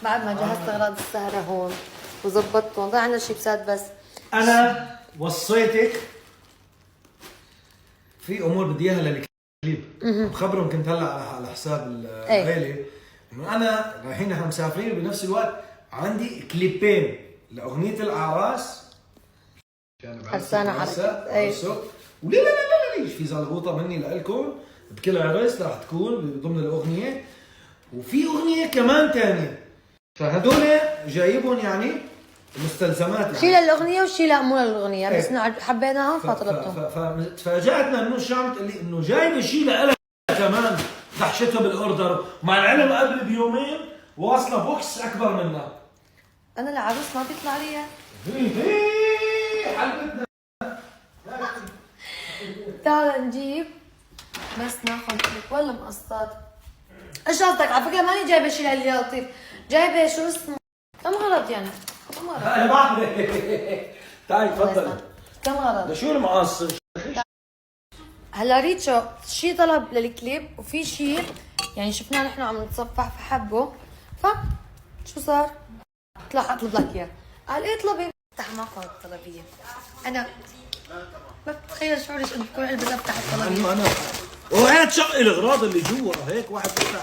بعد ما جهزت اغراض السهرة هون وظبطتهم، ضل عندنا شيبسات بس. انا وصيتك في امور بدي اياها للكليب، بخبرهم كنت هلا على حساب العيله انه انا رايحين نحن مسافرين، وبنفس الوقت عندي كليبين لاغنيه الاعراس. حسانة حركة. وليه لا لا لا ليش في زلغوطه مني لكم بكل عرس راح تكون ضمن الاغنيه، وفي اغنيه كمان ثانيه، فهدول جايبهم يعني مستلزمات يعني. شيء للاغنيه وشيء لا مو للاغنيه، بس انه حبيناها فطلبتهم. فتفاجاتنا انه الشام تقول لي انه جايبه شيء لها كمان، دحشتها بالاوردر، مع العلم قبل بيومين واصله بوكس اكبر منها. انا العروس ما بيطلع لي حلبتنا. تعال نجيب بس ناخذ لك ولا مقصات. ايش قصدك؟ على فكره ماني جايبه شيء للي لطيف، جايبه شو اسمه كم غرض يعني؟ كم غرض؟ تعي تفضل. كم غرض؟ شو المقص؟ هلا ريتشو شيء طلب للكليب وفي شيء يعني شفناه نحن عم نتصفح فحبه، ف شو صار؟ قلت له اطلب لك اياه، قال ايه اطلبي. افتح ما فهمت الطلبيه، انا ما بتخيل شعوري انه بكون قلبي افتح الطلبيه. انا وهي تشغل الاغراض اللي جوا هيك واحد بيفتح.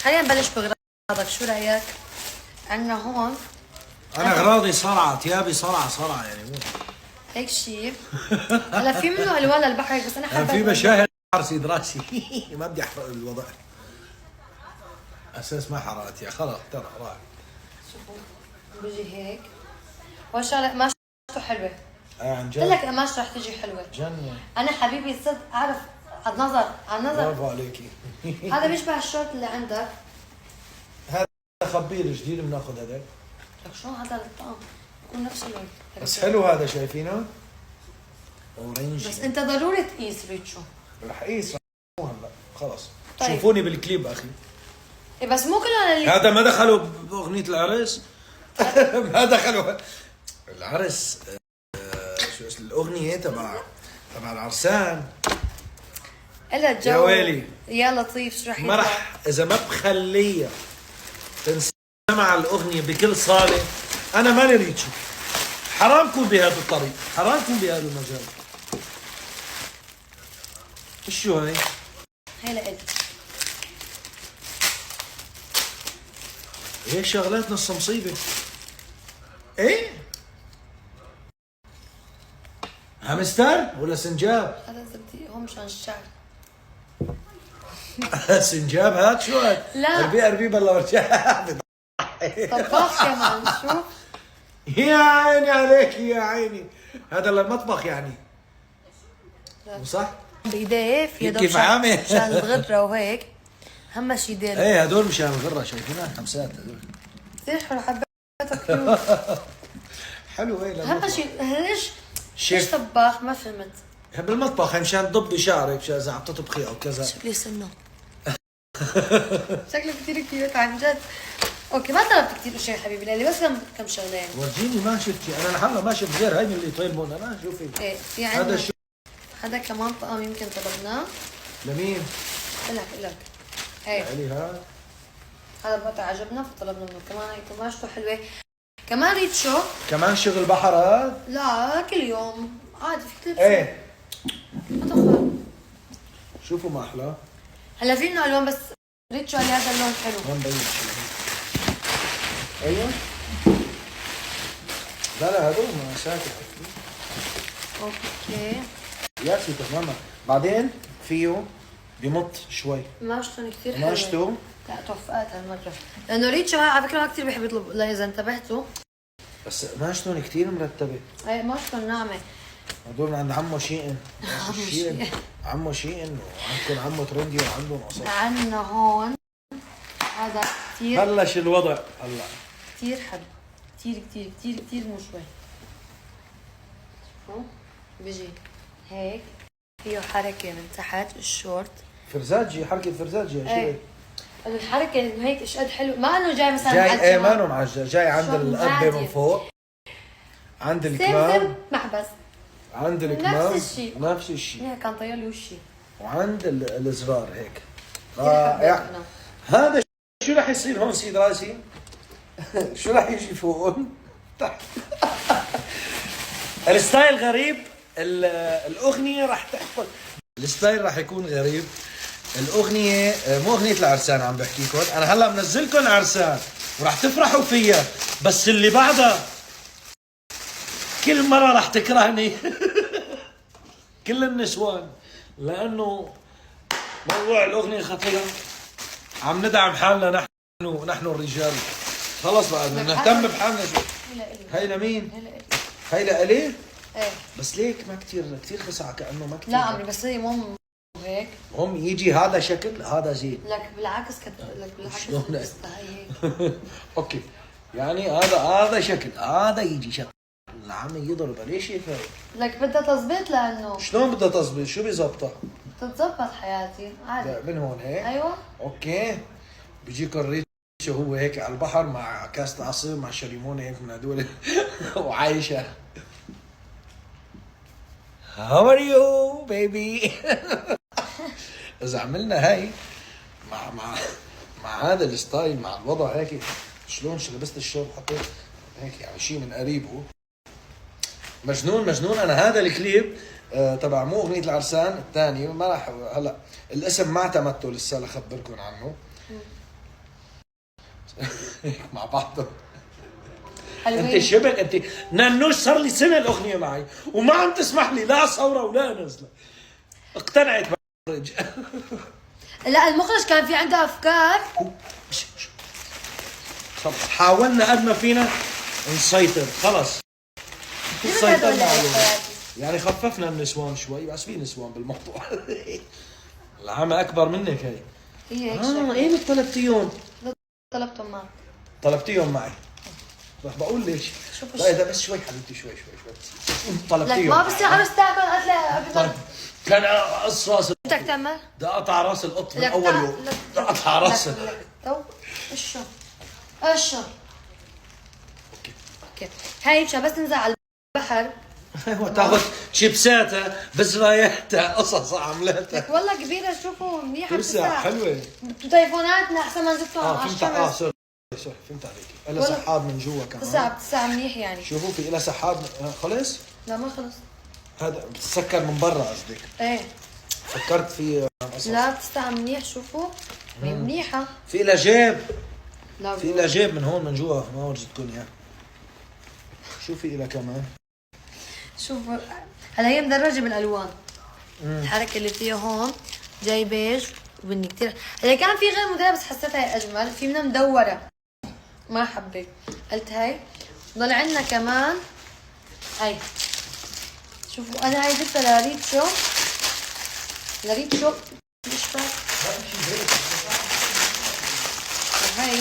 خلينا نبلش باغراضك، شو رايك؟ عندنا هون انا اغراضي صرعه، ثيابي صرعه يعني مو هيك شيء. هلا في منه الوان للبحر بس انا حبيت في مشاهد عرسي دراسي. ما بدي احرق الوضع اساس ما حرقت يا خلص ترى راح. شوفوا بيجي هيك اول شغله قماشته حلوه. عن جد قلت لك قماشته رح تجي حلوه. جنة. انا حبيبي صدق اعرف على النظر برافو عليكي. هذا بيشبه الشورت اللي عندك. هذا خبير جديد بناخذ هذا. لك شلون هذا الطقم بكون نفس اللون بس حلو هذا شايفينه؟ اورنج. بس انت ضروري تقيس ريتشو. رح اقيس هلا خلص. طيب. شوفوني بالكليب اخي. إيه بس مو كلنا اللي هذا ما دخلوا باغنيه العرس. ما دخلوا العرس. شو اسم الاغنيه تبع العرسان؟ الا الجو يا ويلي يا لطيف شو رح يطلع؟ ما رح اذا ما بخليها تنسمع الاغنيه بكل صاله. انا ماني ريتشو، حرامكم بهذا الطريق، حرامكم بهذا المجال. شو هاي؟ هي لإلك. هيك شغلات نص مصيبه. ايه هامستر ولا سنجاب؟ هذا زبدي هو مشان الشعر. سنجاب هاد شو هاد؟ لا. اربي بالله ورجع. طباخ كمان شو؟ يا عيني عليك يا عيني، هذا للمطبخ يعني. صح؟ بايديه في يده كيف عامل؟ مشان الغدره وهيك. اهم شيء دير. ايه هدول مشان الغره شايفينها خمسات هدول. كثير حلو حبيتها كيوت. حلو ايه اهم شيء ليش شيف طباخ ما فهمت. بالمطبخ مشان تضبي شعرك مشان اذا عم تطبخي او كذا. شكلي سنه. شكله كثير كيوت عن جد. اوكي ما طلبت كثير اشياء حبيبي لالي بس كم شغله يعني. ورجيني ما شفتي انا لحالنا ما شفت غير هاي من اللي طيبون انا شوفي. ايه في هذا عندنا شو؟ هذا كمان طقم يمكن طلبناه. لمين؟ لك ايه علي هذا بقى عجبنا فطلبنا منه كمان. هي قماشته حلوه كمان. ريتشو كمان شغل بحر هذا؟ لا كل يوم عادي فيك تلبسه. ايه ما تخاف. شوفوا ما احلاه. هلا في منه الوان بس ريتشو على هذا اللون حلو. ما مبين شيء. ايوه لا هذول مساكن. اوكي يا سيدي تماما. بعدين فيه بمط شوي. قماشته كثير حلوه. قماشته لا تحفات هالمره لانه ريتشو على فكره ما كثير بيحب يطلب. لا اذا انتبهتوا بس قماشتهم كثير مرتبه. هي قماشته ناعمه. هدول عند عمو شيئن. عمو شيئن وعندكم عمو ترندي وعندهم قصص. عندنا هون هذا كثير بلش الوضع هلا كثير حلو. كثير مو شوي. شوفوا بيجي هيك فيه حركه من تحت الشورت. فرزاجي حركه فرزاجي يا ايه. شيء. الحركه انه هيك ايش قد حلو ما انه جاي مثلا جاي ايه ما انه معجل جاي عند القبه من فوق عند الكمام محبس عند الكمام نفس الشيء. نفس الشيء. هيك كان طير لي وشي. وعند الزرار هيك. رائع. هذا شو راح يصير هون سيد راسي؟ شو راح يجي فوق؟ تحت. الستايل غريب، الاغنيه راح تحفظ. الستايل راح يكون غريب. الاغنيه مو اغنيه العرسان عم بحكيكم، انا هلا منزلكم عرسان وراح تفرحوا فيها، بس اللي بعدها كل مره راح تكرهني. كل النسوان، لانه موضوع الاغنيه خطير. عم ندعم حالنا نحن الرجال. خلص بقى بدنا نهتم بحالنا شوي. هي لمين؟ هي لإلي؟ ايه بس ليك ما كثير خسعة، كأنه ما كثير. لا عمري، بس هي مو هيك. هم يجي هذا شكل هذا زين. لك بالعكس لك بالعكس شلون؟ هيك. اوكي، يعني هذا شكل، هذا يجي شكل. العم يضرب ليش هيك؟ لك بدها تظبيط لانه شلون بدها تظبط؟ شو بيظبطها؟ تتظبط حياتي عادي. من هون هيك؟ ايوه. اوكي، بيجيك الريتشو هو هيك على البحر مع كاسة عصير مع شريمونه هيك من هدول. وعايشه How are you baby؟ اذا عملنا هاي مع هذا الستايل، مع الوضع هيك، شلون لبست الشورت حطيت هيك يعني شيء من قريبه. مجنون. انا هذا الكليب تبع مو اغنيه العرسان الثاني، ما راح هلا الاسم ما اعتمدته لسه لخبركم عنه. هيك مع بعض. انت شبك انت نانوش، صار لي سنه الاغنيه معي وما عم تسمح لي لا صوره ولا نزله. اقتنعت بالمخرج. لا المخرج كان في عنده افكار. خلص حاولنا قد ما فينا نسيطر، خلص سيطرنا عليه. يعني خففنا النسوان شوي، بس في نسوان بالموضوع. العامة اكبر منك هي. هي هيك شكل. ايه طلبتيهم؟ طلبتهم معك. طلبتيهم معي. رح بقول ليش. شوف لا ده بس شوي حبيبتي، شوي طلبتيهم. لك ما بصير عم استاكل قتله. طيب كان اقص راس. بدك تعمل؟ بدي اقطع راس القط من اول يوم. بدي اقطع راسه. تو اشو اوكي. هاي مشان بس ننزل على البحر. تاخذ شيبساتها بزراياتها قصص عملتها. لك والله كبيره، شوفوا منيحه. توسع حلوه. تليفوناتنا احسن ما نزلتهم على فهمت. سوري فهمت عليك. لها سحاب من جوا كمان. تسع منيح يعني. شوفوا في لها سحاب. خلص؟ لا ما خلص. هذا بتسكر من برا قصدك؟ ايه فكرت في قصص. لا بتستعمل منيح. شوفوا منيحه. في لها جيب. لا في لها جيب من هون من جوا، ما ورجتكم اياه. شو في لها كمان؟ شوفوا هلا هي مدرجه بالالوان. الحركه اللي فيها هون جاي بيج وبني كثير. هلا كان في غير موديل بس حسيتها اجمل، في منها مدوره ما حبيت، قلت هاي. ضل عندنا كمان هاي. شوفوا انا هاي جبتها لريتشو مش فاكر. وهي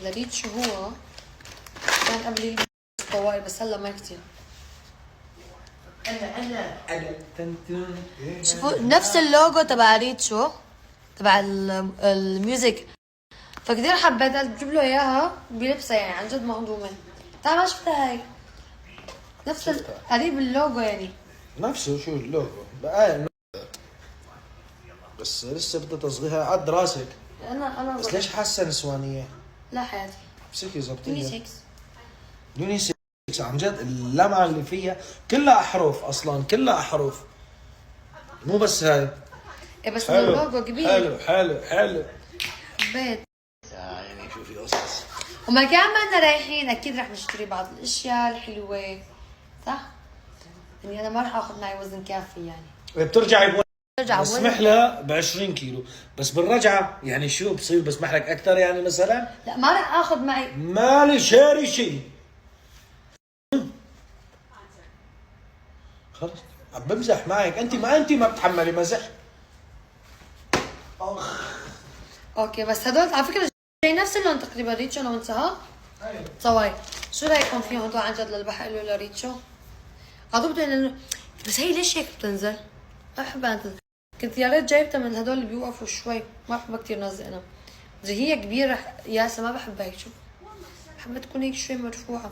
لريتشو هو كان قبل يلبس طوائل بس هلا ما كتير. شوفوا نفس اللوجو تبع ريتشو تبع الميوزك، فكتير حبيتها. بجيب له اياها بيلبسها يعني عن جد مهضومه. تعال ما شفتها هاي نفس قريب اللوجو يعني. نفسه شو اللوجو بقى، بس لسه بدها تصغيرها عد راسك. انا بس ليش حاسه نسوانيه؟ لا حياتي امسكي زبطيها. يونيسكس عن جد اللمعه اللي فيها كلها احرف، اصلا كلها احرف مو بس هاي. ايه بس اللوجو كبير. حلو حبيت. يعني شوفي قصص. وما كان بدنا رايحين اكيد رح نشتري بعض الاشياء الحلوه صح؟ يعني انا ما رح اخذ معي وزن كافي يعني. بترجعي برجع بسمح لها ب 20 كيلو، بس بالرجعه يعني شو بصير؟ بسمح لك اكثر يعني مثلا؟ لا ما رح اخذ معي. مالي شاري شيء. خلص عم بمزح معك، انت ما بتحملي مزح. اوكي بس هدول على فكره جاي نفس اللون تقريبا. ريتشو لو انتهى صواي. شو رايكم فيهم هدول عن جد للبحر له لريتشو؟ عضبت انه بس هي ليش هيك بتنزل؟ ما بحبها تنزل. كنت يا ريت جايبتها من هدول اللي بيوقفوا شوي، ما بحبها كثير نزل انا. اذا هي كبيره ياسا ما بحبها هيك. شوف بحبها تكون هيك شوي مرفوعه.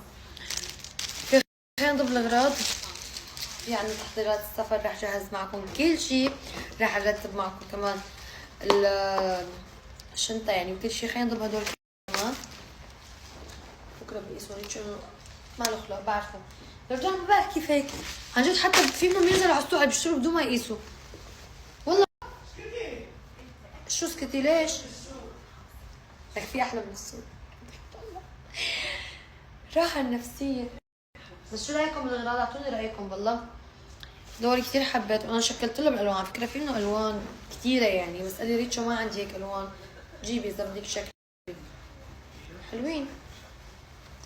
خلينا نضرب الاغراض. في عندنا تحضيرات السفر، رح جهز معكم كل شيء، رح ارتب معكم كمان الشنطة يعني وكل شيء. خلينا نضرب هدول كمان. بكره بقيسوا ريتشو ما له خلق بعرفه. الرجال ما بعرف كيف هيك عن جد، حتى في منهم ينزلوا على السوق بيشتروا بدون ما يقيسوا. والله شو سكتي ليش؟ لك في احلى من السوق. راحة النفسية. بس شو رايكم بالاغراض؟ اعطوني رايكم والله. دول كتير حبيت وانا شكلت له بالالوان، على فكره في منه الوان كتيره يعني، بس قال لي ريتشو ما عندي هيك الوان، جيبي اذا بدك شكل. حلوين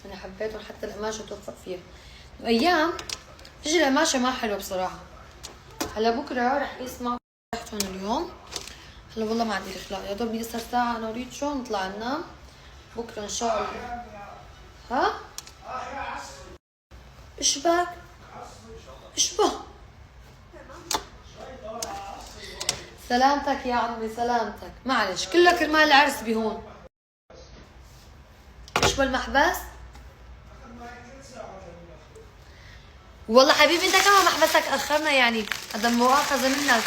انا حبيتهم، حتى القماشه توفق فيها. وايام تجي القماشه ما حلوه بصراحه. هلا بكره رح قيس معكم ريحتهم اليوم. هلا والله ما عندي اخلاق، يا دوب نقصر ساعه انا وريتشو نطلع ننام. بكره ان شاء الله. ها؟ ايش بك؟ ايش بك؟ سلامتك يا عمي سلامتك، معلش كله كرمال العرس بهون. ايش بالمحبس؟ والله حبيبي انت كمان محبسك اخرنا يعني، هذا مؤاخذة منك.